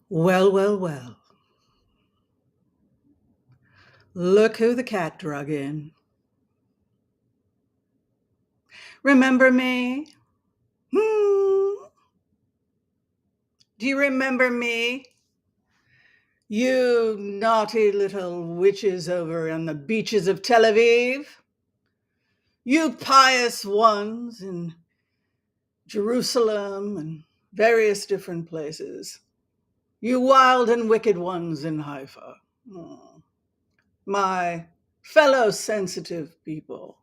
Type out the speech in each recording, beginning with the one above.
Well, well, well. Look who the cat drug in. Remember me? Hmm. Do you remember me? You naughty little witches over on the beaches of Tel Aviv? You pious ones in Jerusalem and various different places. You wild and wicked ones in Haifa. Oh, my fellow sensitive people.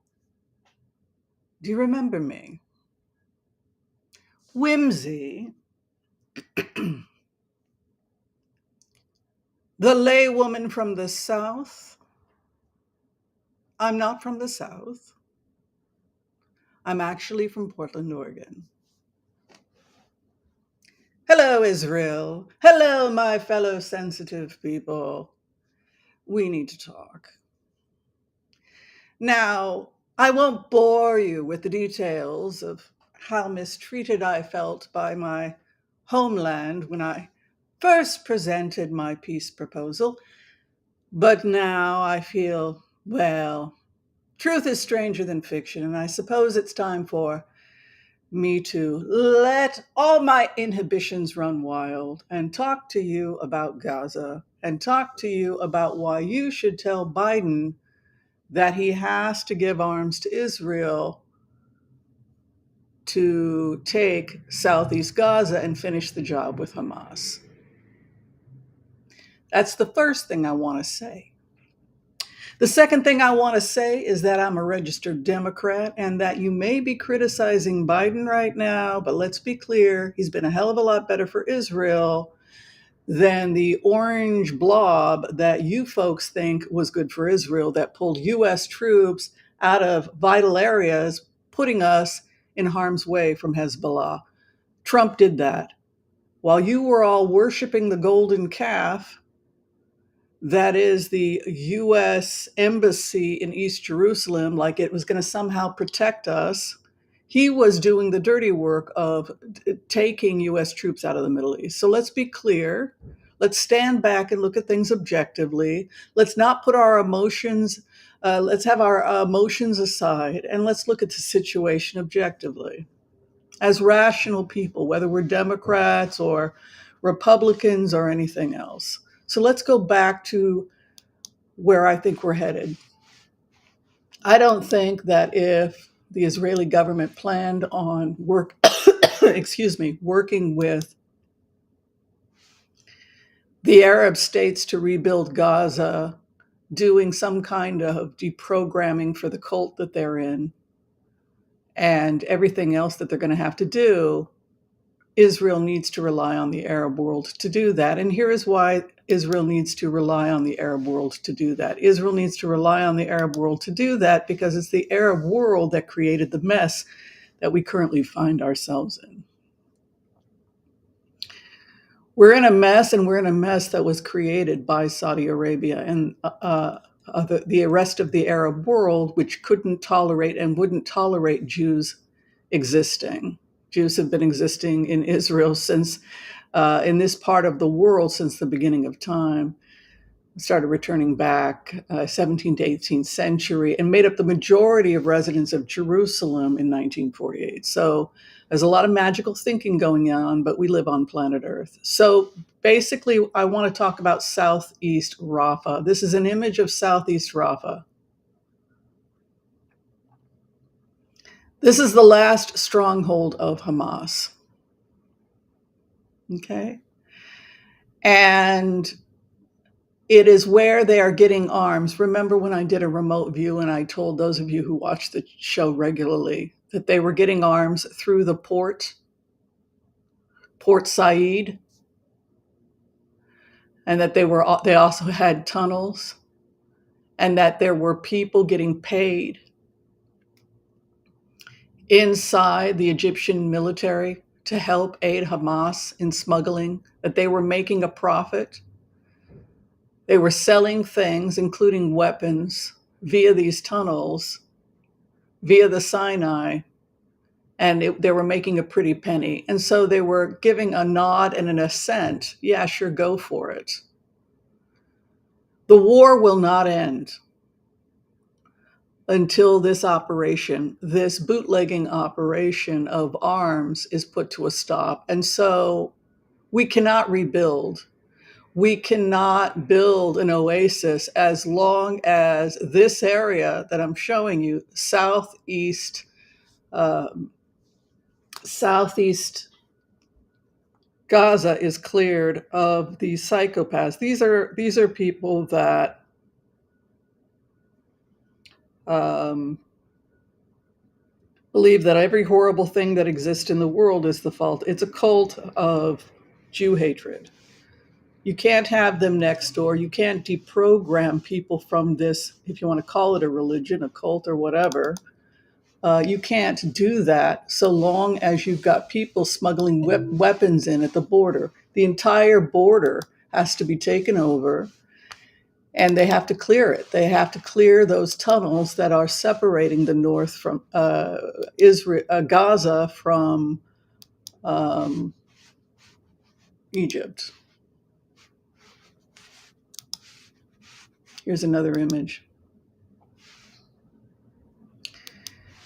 Do you remember me? Whimsy, the laywoman from the South. I'm not from the South. I'm actually from Portland, Oregon. Hello, Israel. Hello, my fellow sensitive people. We need to talk. Now, I won't bore you with the details of how mistreated I felt by my homeland when I first presented my peace proposal, but now I feel, well, truth is stranger than fiction, and I suppose it's time for me to let all my inhibitions run wild and talk to you about Gaza and talk to you about why you should tell Biden that he has to give arms to Israel to take Southeast Gaza and finish the job with Hamas. That's the first thing I want to say. The second thing I want to say is that I'm a registered Democrat and that you may be criticizing Biden right now, but let's be clear, he's been a hell of a lot better for Israel than the orange blob that you folks think was good for Israel that pulled US troops out of vital areas, putting us in harm's way from Hezbollah. Trump did that. While you were all worshiping the golden calf, that is the US embassy in East Jerusalem, like it was going to somehow protect us. He was doing the dirty work of taking US troops out of the Middle East. So let's be clear. Let's stand back and look at things objectively. Let's not put our emotions, let's have our emotions aside and let's look at the situation objectively as rational people, whether we're Democrats or Republicans or anything else. So let's go back to where I think we're headed. I don't think that if the Israeli government planned on working with the Arab states to rebuild Gaza, doing some kind of deprogramming for the cult that they're in, and everything else that they're going to have to do, Israel needs to rely on the Arab world to do that. And here is why Israel needs to rely on the Arab world to do that. Israel needs to rely on the Arab world to do that because it's the Arab world that created the mess that we currently find ourselves in. We're in a mess, and we're in a mess that was created by Saudi Arabia and the rest of the Arab world, which couldn't tolerate and wouldn't tolerate Jews existing. Jews have been existing in Israel since, in this part of the world, since the beginning of time. Started returning back 17th to 18th century and made up the majority of residents of Jerusalem in 1948. So there's a lot of magical thinking going on, but we live on planet Earth. So basically, I want to talk about Southeast Rafah. This is an image of Southeast Rafah. This is the last stronghold of Hamas. Okay. And it is where they are getting arms. Remember when I did a remote view and I told those of you who watch the show regularly that they were getting arms through the Port Said, and that they also had tunnels, and that there were people getting paid inside the Egyptian military to help aid Hamas in smuggling, that they were making a profit. They were selling things, including weapons, via these tunnels, via the Sinai, and they were making a pretty penny. And so they were giving a nod and an assent. Yeah, sure, go for it. The war will not end until this operation, this bootlegging operation of arms, is put to a stop. And so we cannot rebuild. We cannot build an oasis as long as this area that I'm showing you, um, southeast Gaza, is cleared of these psychopaths. These are people that um, believe that every horrible thing that exists in the world is the fault. It's a cult of Jew hatred. You can't have them next door. You can't deprogram people from this, if you want to call it a religion, a cult, or whatever. You can't do that so long as you've got people smuggling weapons in at the border. The entire border has to be taken over, and they have to clear it. They have to clear those tunnels that are separating the north from Gaza from um, Egypt. Here's another image.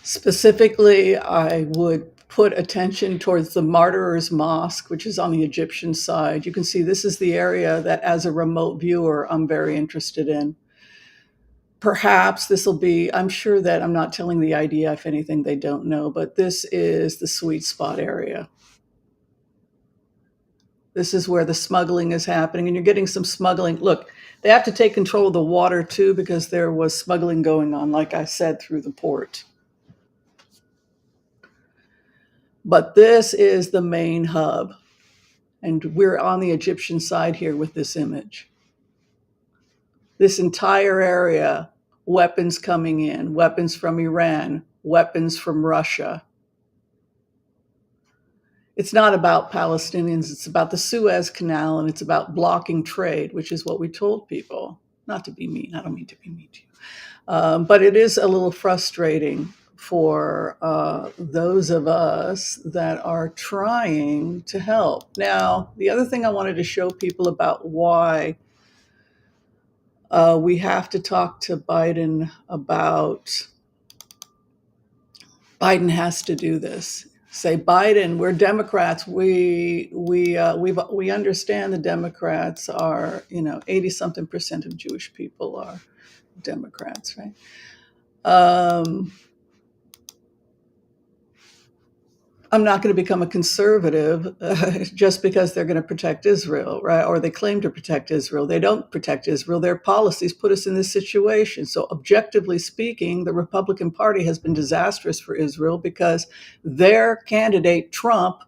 Specifically, I would put attention towards the Martyrs Mosque, which is on the Egyptian side. You can see this is the area that, as a remote viewer, I'm very interested in. Perhaps this will be, I'm sure that I'm not telling the idea, if anything, they don't know, but this is the sweet spot area. This is where the smuggling is happening, and you're getting some smuggling. Look, they have to take control of the water too, because there was smuggling going on, like I said, through the port. But this is the main hub, and we're on the Egyptian side here with this image. This entire area, weapons coming in, weapons from Iran, weapons from Russia. It's not about Palestinians, it's about the Suez Canal, and it's about blocking trade, which is what we told people. Not to be mean, I don't mean to be mean to you. But it is a little frustrating for those of us that are trying to help. Now, the other thing I wanted to show people about why we have to talk to Biden about, Biden has to do this. Say, Biden, we're Democrats. We understand the Democrats are, 80-something% of Jewish people are Democrats, right? I'm not going to become a conservative just because they're going to protect Israel, right? Or they claim to protect Israel. They don't protect Israel. Their policies put us in this situation. So, objectively speaking, the Republican Party has been disastrous for Israel because their candidate, Trump,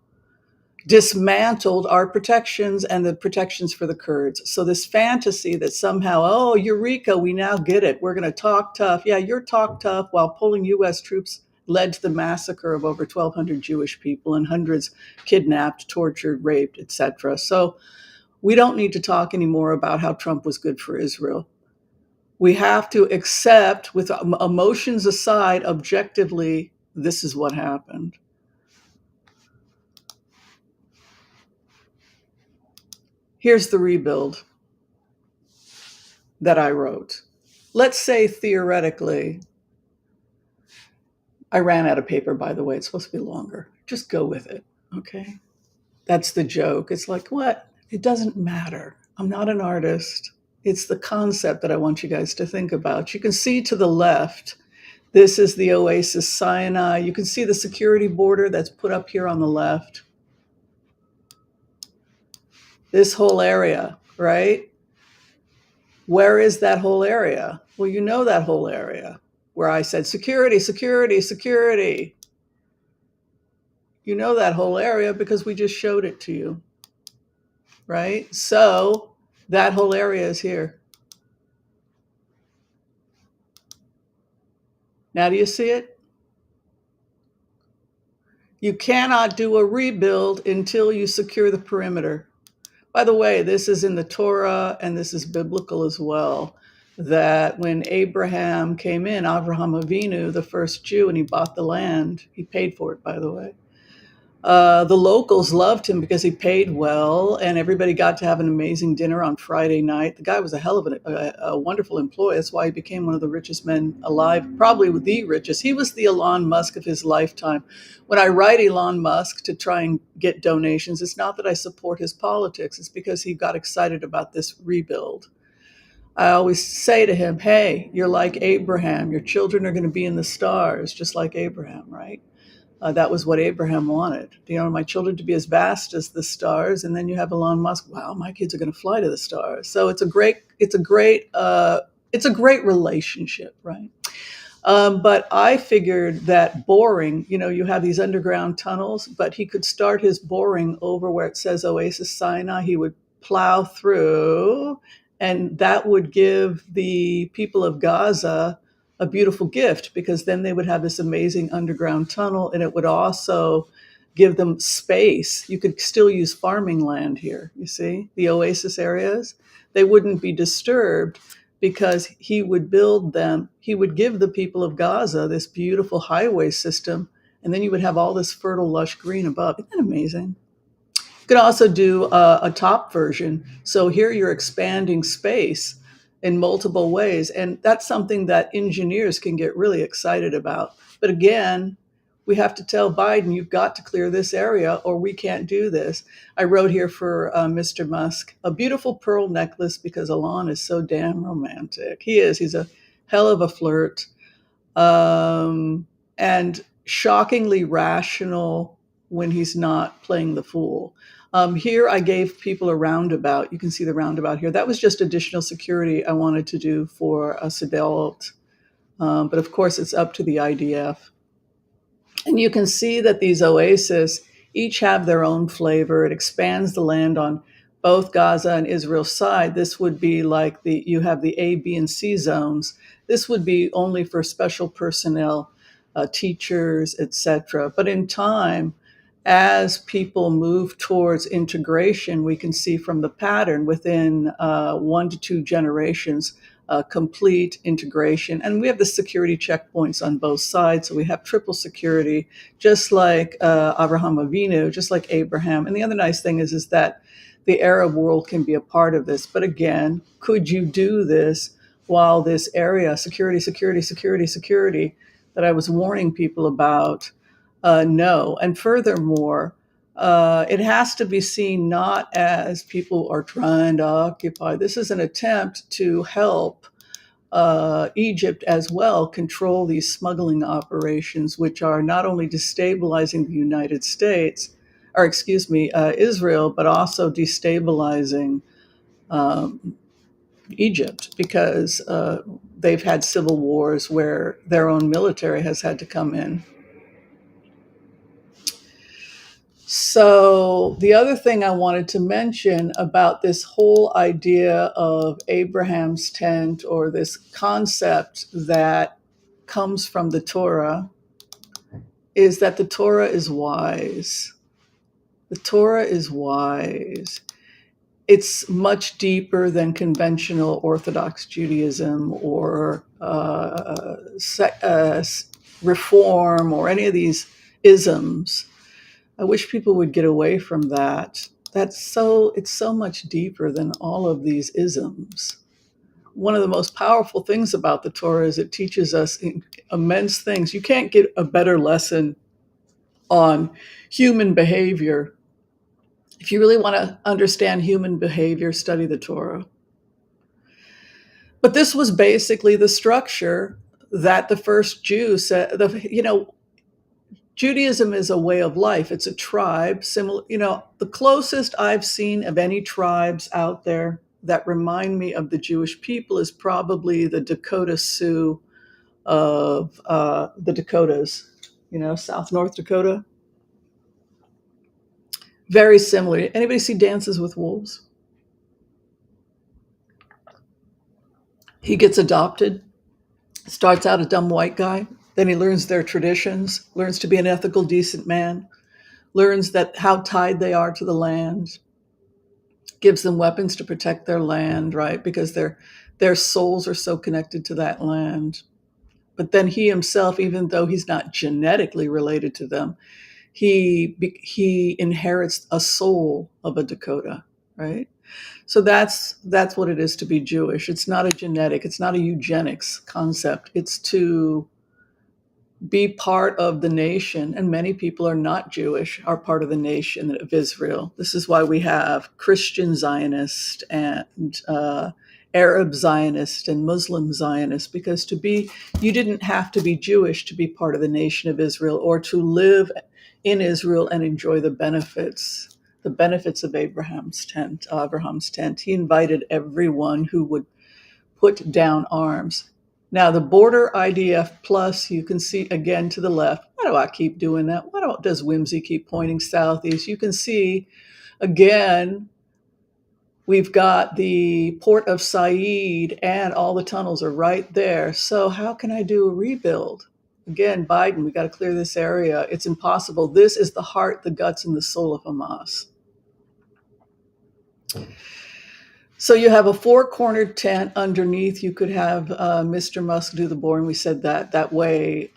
dismantled our protections and the protections for the Kurds. So this fantasy that somehow, oh, eureka, we now get it. We're going to talk tough. Yeah, you're talk tough while pulling U.S. troops led to the massacre of over 1,200 Jewish people and hundreds kidnapped, tortured, raped, etc. So we don't need to talk anymore about how Trump was good for Israel. We have to accept, with emotions aside, objectively, this is what happened. Here's the rebuild that I wrote. Let's say theoretically, I ran out of paper, by the way. It's supposed to be longer. Just go with it, okay? That's the joke. It's like, what? It doesn't matter. I'm not an artist. It's the concept that I want you guys to think about. You can see to the left, this is the Oasis Sinai. You can see the security border that's put up here on the left. This whole area, right? Where is that whole area? Well, you know that whole area where I said security, security, security. You know that whole area because we just showed it to you, right? So that whole area is here. Now, do you see it? You cannot do a rebuild until you secure the perimeter. By the way, this is in the Torah and this is biblical as well. that when Abraham came in, Avraham Avinu, the first Jew, and he bought the land, he paid for it, by the way. The locals loved him because he paid well, and everybody got to have an amazing dinner on Friday night. The guy was a hell of a wonderful employee. That's why he became one of the richest men alive, probably the richest. He was the Elon Musk of his lifetime. When I write Elon Musk to try and get donations, it's not that I support his politics. It's because he got excited about this rebuild. I always say to him, hey, you're like Abraham. Your children are going to be in the stars, just like Abraham, right? That was what Abraham wanted. My children to be as vast as the stars. And then you have Elon Musk. Wow, my kids are going to fly to the stars. So it's a great relationship, right? But I figured that boring, you have these underground tunnels, but he could start his boring over where it says Oasis Sinai. He would plow through, and that would give the people of Gaza a beautiful gift, because then they would have this amazing underground tunnel, and it would also give them space. You could still use farming land here, you see, the oasis areas. They wouldn't be disturbed because he would give the people of Gaza this beautiful highway system, and then you would have all this fertile, lush green above. Isn't that amazing? You could also do a top version. So here you're expanding space in multiple ways. And that's something that engineers can get really excited about. But again, we have to tell Biden, you've got to clear this area or we can't do this. I wrote here for Mr. Musk, a beautiful pearl necklace, because Elon is so damn romantic. He is. He's a hell of a flirt. And shockingly rational when he's not playing the fool. Here I gave people a roundabout. You can see the roundabout here. That was just additional security I wanted to do for us adult. But of course, it's up to the IDF. And you can see that these oases each have their own flavor. It expands the land on both Gaza and Israel's side. This would be like you have the A, B, and C zones. This would be only for special personnel, teachers, etc. But in time, as people move towards integration, we can see from the pattern within 1 to 2 generations, complete integration. And we have the security checkpoints on both sides. So we have triple security, just like Abraham Avinu, just like Abraham. And the other nice thing is that the Arab world can be a part of this. But again, could you do this while this area, security, that I was warning people about, no. And furthermore, it has to be seen not as people are trying to occupy. This is an attempt to help Egypt as well control these smuggling operations, which are not only destabilizing the United States, or excuse me, Israel, but also destabilizing Egypt, because they've had civil wars where their own military has had to come in. So the other thing I wanted to mention about this whole idea of Abraham's tent, or this concept that comes from the Torah, is that the Torah is wise. The Torah is wise. It's much deeper than conventional Orthodox Judaism or Reform or any of these isms. I wish people would get away from that. It's so much deeper than all of these isms. One of the most powerful things about the Torah is it teaches us immense things. You can't get a better lesson on human behavior. If you really want to understand human behavior, study the Torah. But this was basically the structure that the first Jew said, Judaism is a way of life. It's a tribe. Similar, the closest I've seen of any tribes out there that remind me of the Jewish people is probably the Dakota Sioux of the Dakotas, North Dakota. Very similar. Anybody see Dances with Wolves? He gets adopted, starts out a dumb white guy. Then he learns their traditions, learns to be an ethical, decent man, learns that how tied they are to the land, gives them weapons to protect their land, right? Because Their souls are so connected to that land. But then he himself, even though he's not genetically related to them, he inherits a soul of a Dakota, right? So that's what it is to be Jewish. It's not a genetic, it's not a eugenics concept. It's to be part of the nation, and many people are not Jewish, are part of the nation of Israel. This is why we have Christian Zionist and Arab Zionist and Muslim Zionist, because you didn't have to be Jewish to be part of the nation of Israel or to live in Israel and enjoy the benefits of Abraham's tent. He invited everyone who would put down arms. Now, the border IDF plus, you can see again to the left. Why do I keep doing that? Does Whimsy keep pointing southeast? You can see again, we've got the port of Said and all the tunnels are right there. So how can I do a rebuild? Again, Biden, we got to clear this area. It's impossible. This is the heart, the guts, and the soul of Hamas. So you have a four-cornered tent underneath. You could have Mr. Musk do the boring. We said that way.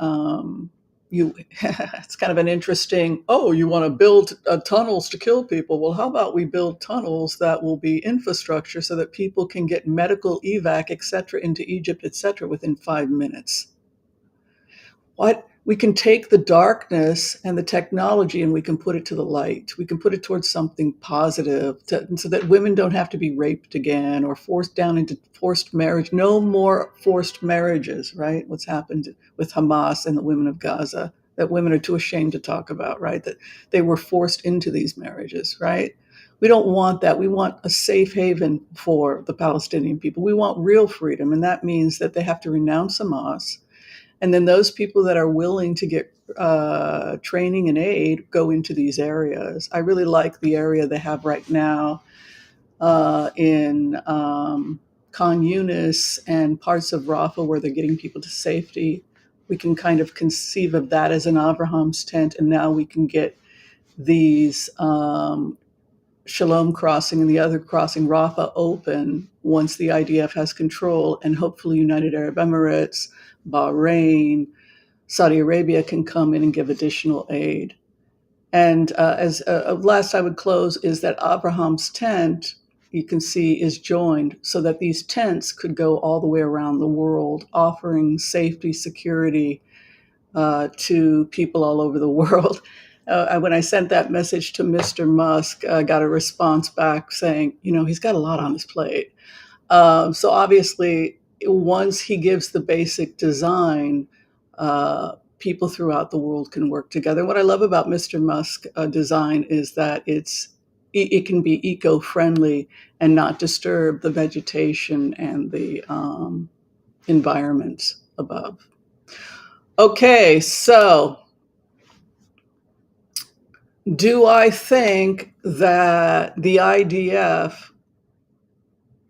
It's kind of an interesting. Oh, you want to build tunnels to kill people? Well, how about we build tunnels that will be infrastructure so that people can get medical evac, etc., into Egypt, etc., within 5 minutes. What? We can take the darkness and the technology and we can put it to the light. We can put it towards something positive so that women don't have to be raped again or forced down into forced marriage. No more forced marriages, right? What's happened with Hamas and the women of Gaza that women are too ashamed to talk about, right? That they were forced into these marriages, right? We don't want that. We want a safe haven for the Palestinian people. We want real freedom, and that means that they have to renounce Hamas. And then those people that are willing to get training and aid go into these areas. I really like the area they have right now in Khan Yunis and parts of Rafah where they're getting people to safety. We can kind of conceive of that as an Abraham's tent, and now we can get these Shalom crossing and the other crossing, Rafah, open once the IDF has control, and hopefully United Arab Emirates, Bahrain, Saudi Arabia can come in and give additional aid. And as last I would close is that Abraham's tent, you can see, is joined so that these tents could go all the way around the world, offering safety, security to people all over the world. When I sent that message to Mr. Musk, I got a response back saying, he's got a lot on his plate. So obviously, once he gives the basic design, people throughout the world can work together. What I love about Mr. Musk design is that it can be eco-friendly and not disturb the vegetation and the environment above. Okay, so do I think that the IDF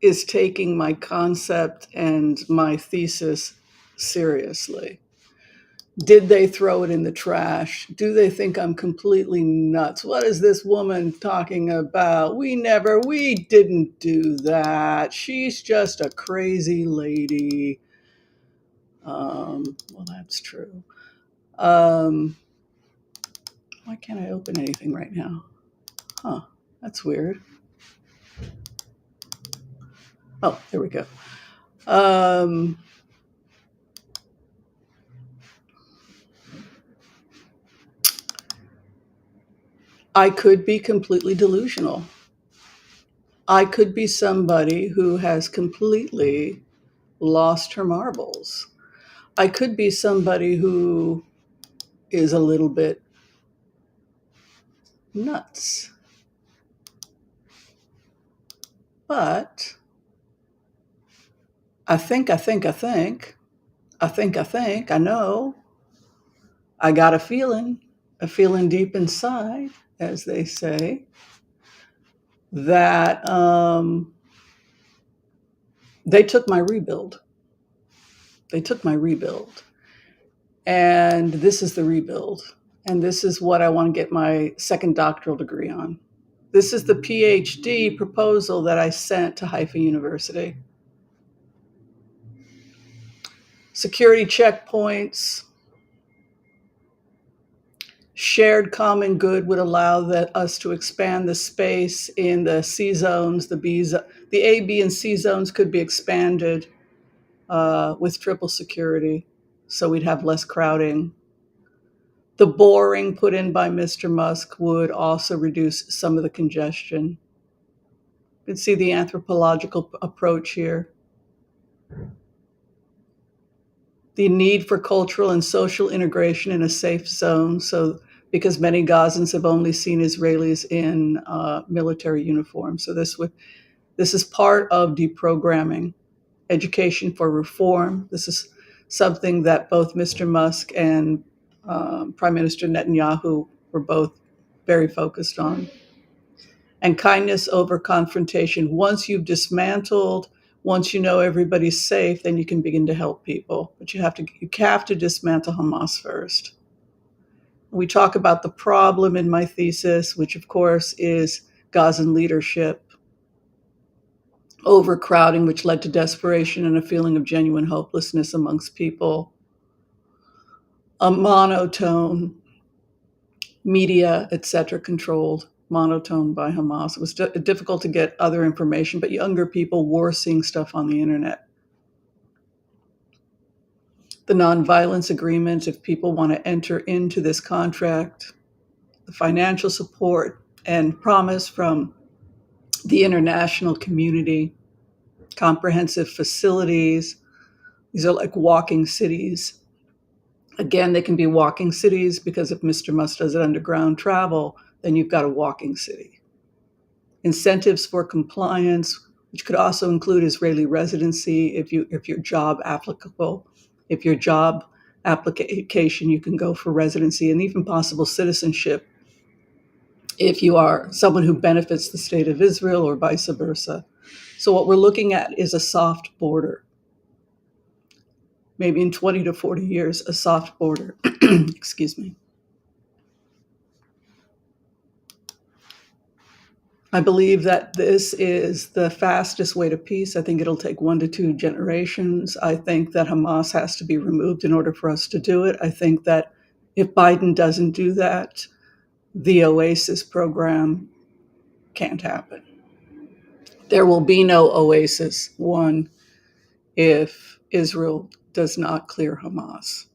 is taking my concept and my thesis seriously? Did they throw it in the trash? Do they think I'm completely nuts? What is this woman talking about? We didn't do that. She's just a crazy lady. Well, that's true. Why can't I open anything right now? Huh, that's weird. Oh, there we go. I could be completely delusional. I could be somebody who has completely lost her marbles. I could be somebody who is a little bit nuts. But I know. I got a feeling deep inside, as they say, that they took my rebuild. And this is the rebuild. And this is what I want to get my second doctoral degree on. This is the PhD proposal that I sent to Haifa University. security checkpoints, shared common good would allow us to expand the space in the C zones, the A, B, and C zones could be expanded with triple security, so we'd have less crowding. The boring put in by Mr. Musk would also reduce some of the congestion. You can see the anthropological approach here. The need for cultural and social integration in a safe zone, so because many Gazans have only seen Israelis in military uniforms. So this is part of deprogramming. Education for reform. This is something that both Mr. Musk and Prime Minister Netanyahu were both very focused on. And kindness over confrontation. Once you've dismantled, once you know everybody's safe, then you can begin to help people. But you have to dismantle Hamas first. We talk about the problem in my thesis, which of course is Gazan leadership, overcrowding, which led to desperation and a feeling of genuine hopelessness amongst people, a monotone, media, etc., controlled, monotone by Hamas. It was difficult to get other information, but younger people were seeing stuff on the internet. The nonviolence agreement, if people want to enter into this contract, the financial support and promise from the international community, comprehensive facilities. These are like walking cities. Again, they can be walking cities because if Mr. Musk does it underground travel, then you've got a walking city. Incentives for compliance, which could also include Israeli residency if your job applicable. If your job application, you can go for residency and even possible citizenship if you are someone who benefits the state of Israel or vice versa. So what we're looking at is a soft border. Maybe in 20 to 40 years, a soft border. Excuse me. I believe that this is the fastest way to peace. I think it'll take 1 to 2 generations. I think that Hamas has to be removed in order for us to do it. I think that if Biden doesn't do that, the Oasis program can't happen. There will be no Oasis, one, if Israel does not clear Hamas.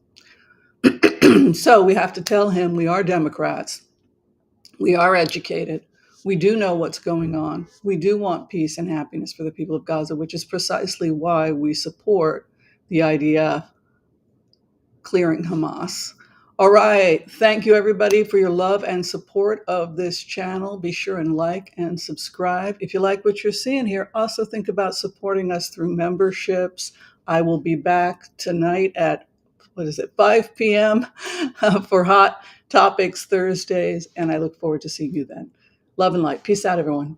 So we have to tell him we are Democrats. We are educated. We do know what's going on. We do want peace and happiness for the people of Gaza, which is precisely why we support the idea clearing Hamas. All right. Thank you, everybody, for your love and support of this channel. Be sure and like and subscribe. If you like what you're seeing here, also think about supporting us through memberships. I will be back tonight at 5 p.m. For Hot Topics Thursdays, and I look forward to seeing you then. Love and light. Peace out, everyone.